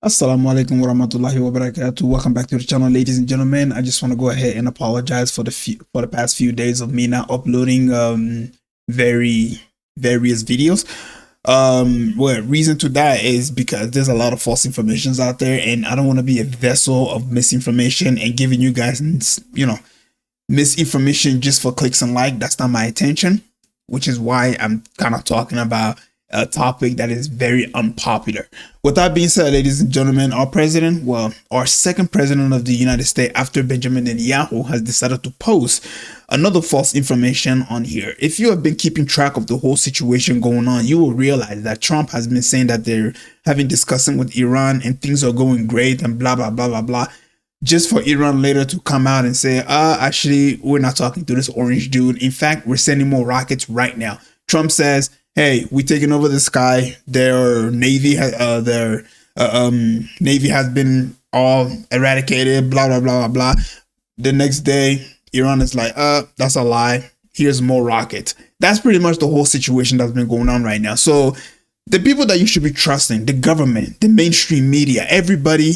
Assalamu alaikum warahmatullahi wabarakatuh. Welcome back to the channel, ladies and gentlemen. I just want to go ahead and apologize for the past few days of me not uploading very various videos. Well, reason to that is because there's a lot of false informations out there, and I don't want to be a vessel of misinformation and giving you guys, misinformation just for clicks and like. That's not my intention, which is why I'm kind of talking about a topic that is very unpopular. With that being said, ladies and gentlemen, our second president of the United States after Benjamin Netanyahu has decided to post another false information on here. If you have been keeping track of the whole situation going on, you will realize that Trump has been saying that they're having discussion with Iran and things are going great and blah, blah, blah, blah, blah. Just for Iran later to come out and say, actually, we're not talking to this orange dude. In fact, we're sending more rockets right now. Trump says, hey, we're taking over the sky. Their navy has been all eradicated, blah, blah, blah, blah, blah. The next day, Iran is like, that's a lie. Here's more rockets. That's pretty much the whole situation that's been going on right now. So the people that you should be trusting, the government, the mainstream media, everybody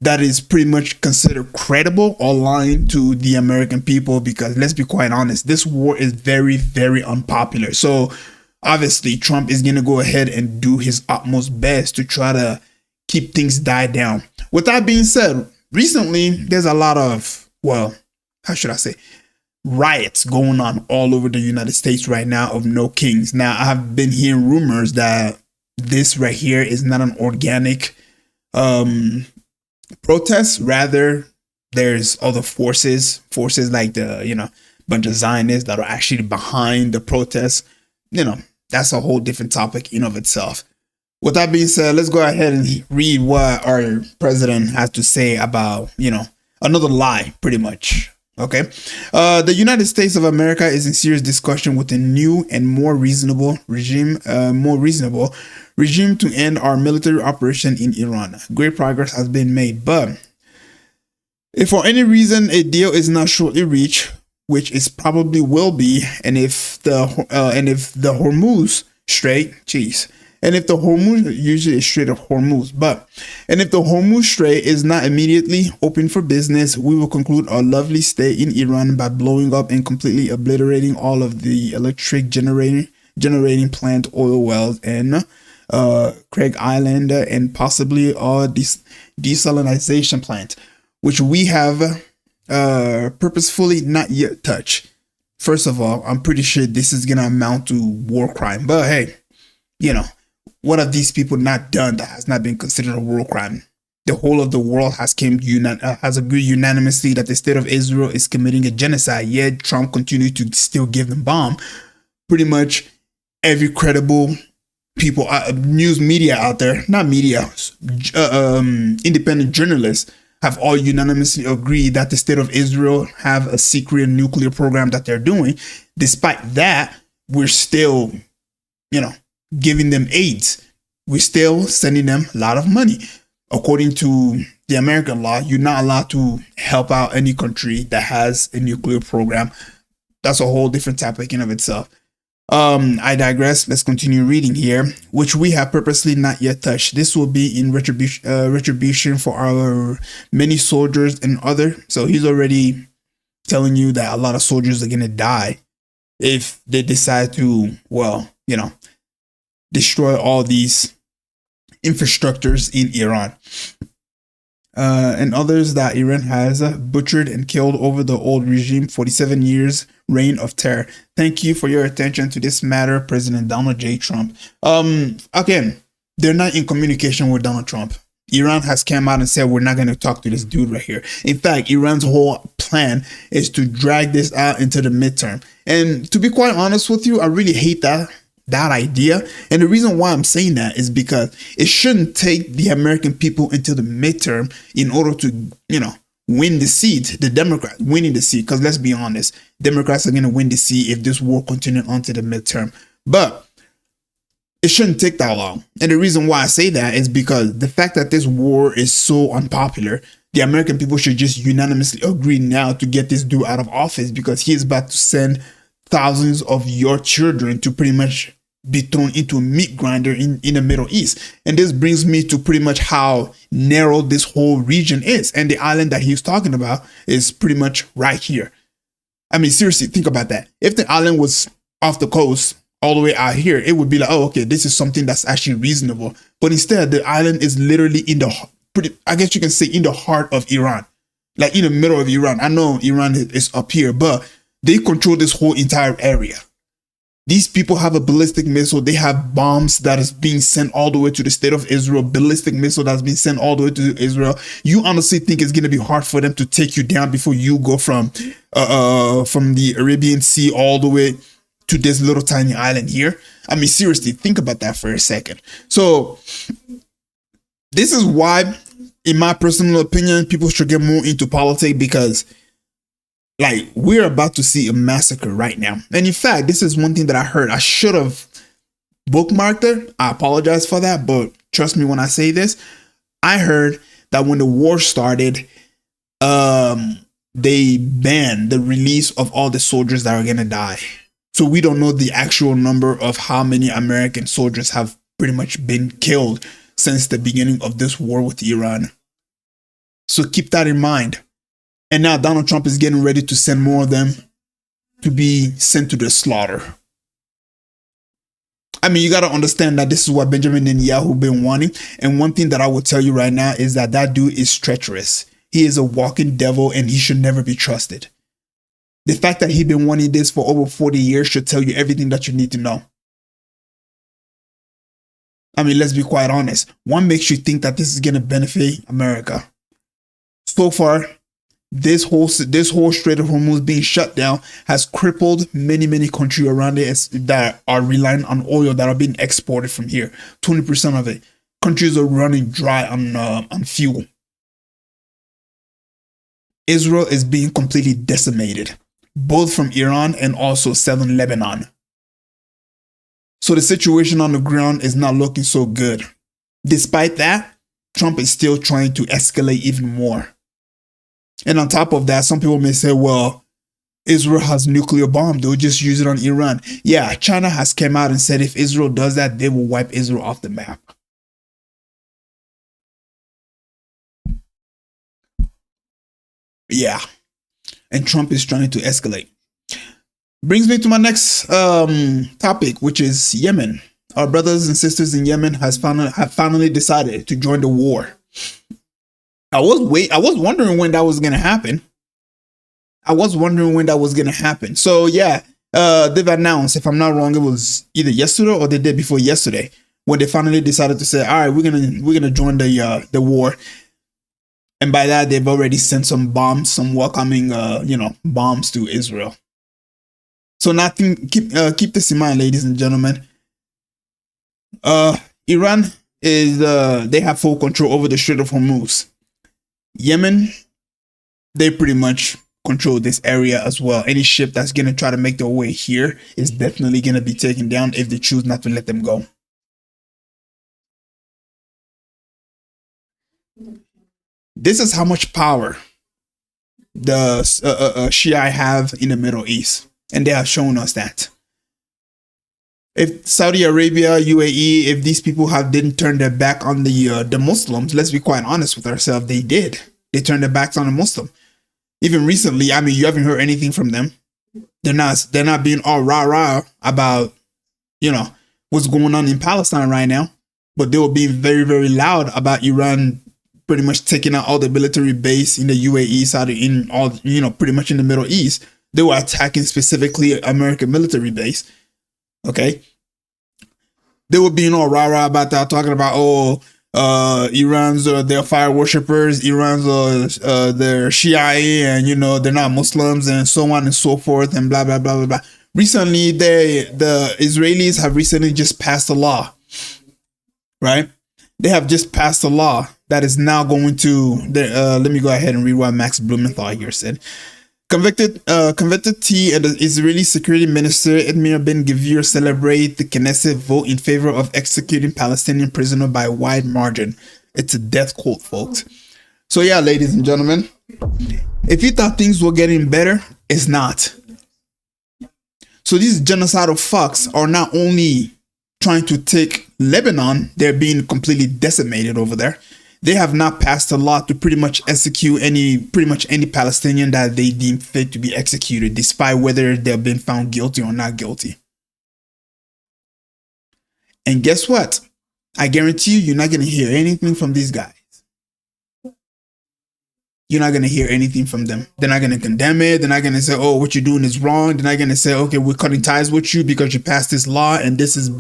that is pretty much considered credible or lying to the American people, because let's be quite honest, this war is very, very unpopular. So obviously Trump is going to go ahead and do his utmost best to try to keep things died down. With that being said, recently there's a lot of, well, how should I say, riots going on all over the United States right now of no kings. Now, I've been hearing rumors that this right here is not an organic protest. Rather, there's other forces like the, bunch of Zionists that are actually behind the protests. That's a whole different topic in of itself. With that being said, let's go ahead and read what our president has to say about, another lie, pretty much. Okay. The United States of America is in serious discussion with a new and more reasonable regime to end our military operation in Iran. Great progress has been made, but if for any reason a deal is not shortly reached, which is probably will be, and if the Hormuz Strait, and if the Hormuz, usually it's Strait of Hormuz, and if the Hormuz Strait is not immediately open for business, we will conclude our lovely stay in Iran by blowing up and completely obliterating all of the electric generating plant, oil wells, and Craig Island, and possibly our desalinization plant, which we have purposefully not yet touched. First of all, I'm pretty sure this is gonna amount to war crime, but hey, what have these people not done that has not been considered a war crime? The whole of the world has agreed unanimously that the state of Israel is committing a genocide, yet Trump continued to still give them bomb. Pretty much every credible people, news media out there, not media, independent journalists have all unanimously agreed that the state of Israel have a secret nuclear program that they're doing. Despite that, we're still, giving them aids. We're still sending them a lot of money. According to the American law, you're not allowed to help out any country that has a nuclear program. That's a whole different topic in of itself. I digress. Let's continue reading here, which we have purposely not yet touched. This will be in retribution for our many soldiers and other. So he's already telling you that a lot of soldiers are going to die if they decide to, destroy all these infrastructures in Iran. And others that Iran has butchered and killed over the old regime, 47 years reign of terror. Thank you for your attention to this matter, President Donald J. Trump. Again, they're not in communication with Donald Trump. Iran has come out and said, we're not going to talk to this dude right here. In fact, Iran's whole plan is to drag this out into the midterm. And to be quite honest with you, I really hate that idea. And the reason why I'm saying that is because it shouldn't take the American people into the midterm in order to, win the seat, the Democrats winning the seat. Because let's be honest, Democrats are going to win the seat if this war continues on to the midterm. But it shouldn't take that long. And the reason why I say that is because the fact that this war is so unpopular, the American people should just unanimously agree now to get this dude out of office, because he is about to send thousands of your children to pretty much be thrown into a meat grinder in the Middle East. And this brings me to pretty much how narrow this whole region is. And the island that he's talking about is pretty much right here. I mean, seriously, think about that. If the island was off the coast all the way out here, it would be like, oh, okay, this is something that's actually reasonable. But instead, the island is literally in the I guess you can say in the heart of Iran, like in the middle of Iran. I know Iran is up here, but they control this whole entire area. These people have a ballistic missile. They have bombs that is being sent all the way to the state of Israel, ballistic missile that's been sent all the way to Israel. You honestly think it's going to be hard for them to take you down before you go from the Arabian Sea all the way to this little tiny island here? I mean, seriously, think about that for a second. So this is why, in my personal opinion, people should get more into politics, because like, we're about to see a massacre right now. And in fact, this is one thing that I heard. I should have bookmarked it. I apologize for that. But trust me when I say this, I heard that when the war started, they banned the release of all the soldiers that are going to die. So we don't know the actual number of how many American soldiers have pretty much been killed since the beginning of this war with Iran. So keep that in mind. And now Donald Trump is getting ready to send more of them to be sent to the slaughter. I mean, you got to understand that this is what Benjamin Netanyahu been wanting. And one thing that I will tell you right now is that that dude is treacherous. He is a walking devil, and he should never be trusted. The fact that he's been wanting this for over 40 years should tell you everything that you need to know. I mean, let's be quite honest. What makes you think that this is going to benefit America? So far, this whole Strait of Hormuz being shut down has crippled many countries around it that are relying on oil that are being exported from here. 20% of it. Countries are running dry on fuel. Israel is being completely decimated, both from Iran and also southern Lebanon. So the situation on the ground is not looking so good. Despite that, Trump is still trying to escalate even more. And on top of that, some people may say, well, Israel has nuclear bomb. They'll just use it on Iran. Yeah, China has come out and said if Israel does that, they will wipe Israel off the map. Yeah. And Trump is trying to escalate. Brings me to my next topic, which is Yemen. Our brothers and sisters in Yemen have finally decided to join the war. I was wondering when that was gonna happen. So yeah, they've announced, if I'm not wrong, it was either yesterday or the day before yesterday, when they finally decided to say, all right, we're gonna join the war. And by that, they've already sent some bombs, some welcoming bombs to Israel. So keep this in mind, ladies and gentlemen. Iran is they have full control over the Strait of Hormuz. Yemen, they pretty much control this area as well. Any ship that's going to try to make their way here is definitely going to be taken down if they choose not to let them go. This is how much power the Shia have in the Middle East. And they have shown us that. If Saudi Arabia, UAE, if these people didn't turn their back on the Muslims, let's be quite honest with ourselves, they did. They turned their backs on the Muslim. Even recently, I mean, you haven't heard anything from them. They're not being all rah-rah about, what's going on in Palestine right now. But they were being very, very loud about Iran pretty much taking out all the military base in the UAE, Saudi, in all, pretty much in the Middle East. They were attacking specifically American military base. Okay. They were being all rah-rah about that, talking about, Iran's they're fire worshippers, Iran's they're Shia, and they're not Muslims, and so on and so forth, and blah blah blah blah blah. Recently, the Israelis have recently just passed a law, right? They have just passed a law that is now going to let me go ahead and read what Max Blumenthal here said. Convicted T and the Israeli Security Minister Itamar Ben-Gvir celebrate the Knesset vote in favor of executing Palestinian prisoner by a wide margin. It's a death quote, folks. So yeah, ladies and gentlemen, if you thought things were getting better, it's not. So these genocidal fucks are not only trying to take Lebanon. They're being completely decimated over there. They have not passed a law to pretty much execute pretty much any Palestinian that they deem fit to be executed, despite whether they've been found guilty or not guilty. And guess what? I guarantee you're not going to hear anything from these guys. You're not going to hear anything from them. They're not going to condemn it. They're not going to say, oh, what you're doing is wrong. They're not going to say, okay, we're cutting ties with you because you passed this law and this is,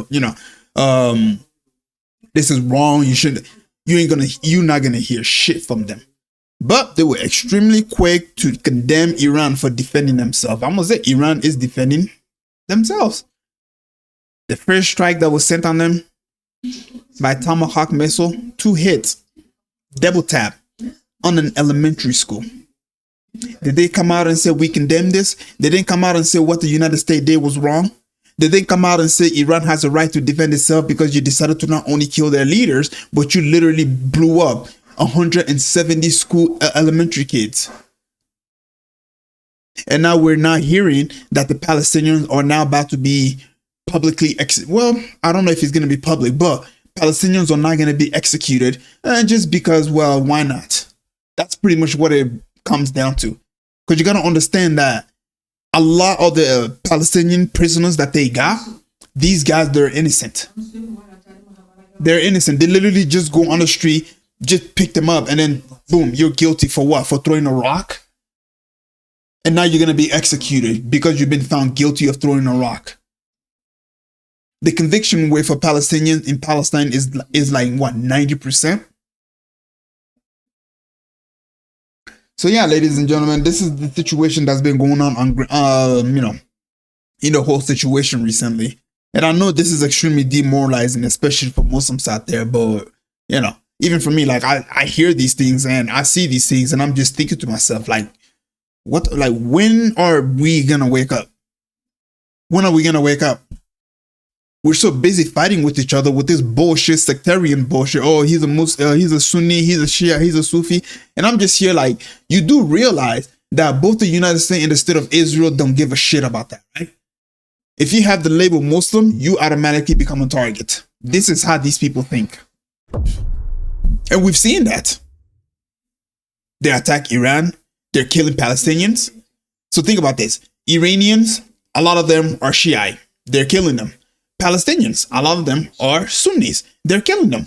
this is wrong. You're not going to hear shit from them. But they were extremely quick to condemn Iran for defending themselves. I'm going to say Iran is defending themselves. The first strike that was sent on them by Tomahawk missile, 2 hits, double tap, on an elementary school. Did they come out and say we condemn this? They didn't come out and say what the United States did was wrong. Did they come out and say Iran has a right to defend itself because you decided to not only kill their leaders, but you literally blew up 170 school elementary kids? And now we're not hearing that the Palestinians are now about to be publicly well, I don't know if it's going to be public, but Palestinians are not going to be executed just because, well, why not? That's pretty much what it comes down to. Because you got to understand that a lot of the Palestinian prisoners that they got, these guys, they're innocent. They're innocent. They literally just go on the street, just pick them up, and then boom, you're guilty for what? For throwing a rock? And now you're going to be executed because you've been found guilty of throwing a rock. The conviction rate for Palestinians in Palestine is like what, 90%? So yeah, ladies and gentlemen, this is the situation that's been going on in the whole situation recently. And I know this is extremely demoralizing, especially for Muslims out there. But even for me, like I hear these things and I see these things, and I'm just thinking to myself, like, what? Like, when are we gonna wake up? When are we gonna wake up? We're so busy fighting with each other with this bullshit, sectarian bullshit. Oh, he's a Muslim, he's a Sunni, he's a Shia, he's a Sufi. And I'm just here like, you do realize that both the United States and the state of Israel don't give a shit about that, right? If you have the label Muslim, you automatically become a target. This is how these people think. And we've seen that. They attack Iran. They're killing Palestinians. So think about this. Iranians, a lot of them are Shiite. They're killing them. Palestinians, a lot of them are Sunnis. They're killing them.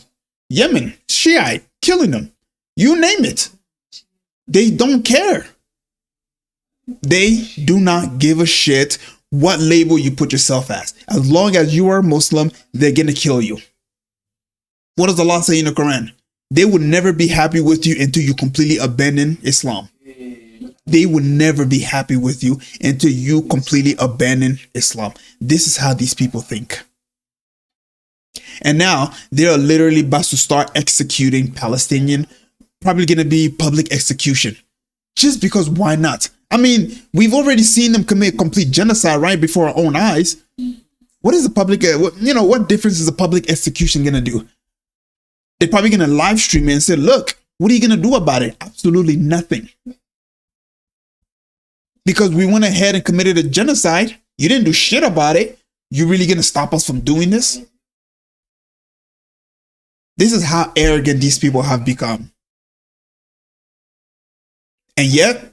Yemen, Shiite, killing them. You name it. They don't care. They do not give a shit what label you put yourself as. As long as you are Muslim, they're going to kill you. What does Allah say in the Quran? They would never be happy with you until you completely abandon Islam. They would never be happy with you until you completely abandon Islam. This is how these people think. And now they are literally about to start executing Palestinian. Probably going to be public execution. Just because why not? I mean, we've already seen them commit complete genocide right before our own eyes. What is the public, what difference is a public execution going to do? They're probably going to live stream it and say, look, what are you going to do about it? Absolutely nothing. Because we went ahead and committed a genocide. You didn't do shit about it. You really going to stop us from doing this? This is how arrogant these people have become. And yet,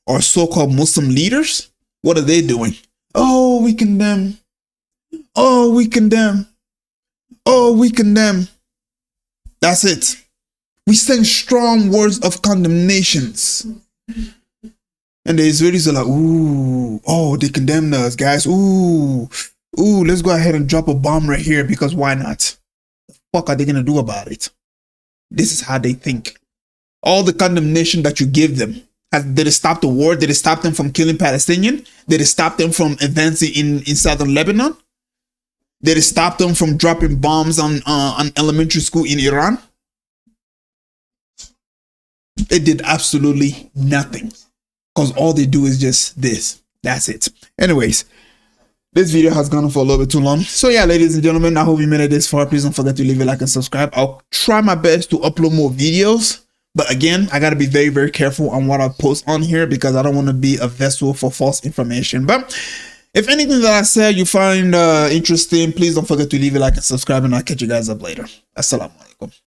our so-called Muslim leaders, what are they doing? Oh, we condemn. Oh, we condemn. Oh, we condemn. That's it. We send strong words of condemnations. And the Israelis are like, ooh, oh, they condemned us, guys. Ooh, let's go ahead and drop a bomb right here because why not? The fuck are they going to do about it? This is how they think. All the condemnation that you give them, did it stop the war? Did it stop them from killing Palestinians? Did it stop them from advancing in southern Lebanon? Did it stop them from dropping bombs on elementary school in Iran? It did absolutely nothing. Because all they do is just this. That's it. Anyways, this video has gone on for a little bit too long. So yeah, ladies and gentlemen, I hope you made it this far. Please don't forget to leave a like and subscribe. I'll try my best to upload more videos. But again, I got to be very, very careful on what I post on here because I don't want to be a vessel for false information. But If anything that I said you find interesting, please don't forget to leave a like and subscribe, and I'll catch you guys up later. Assalamu alaikum.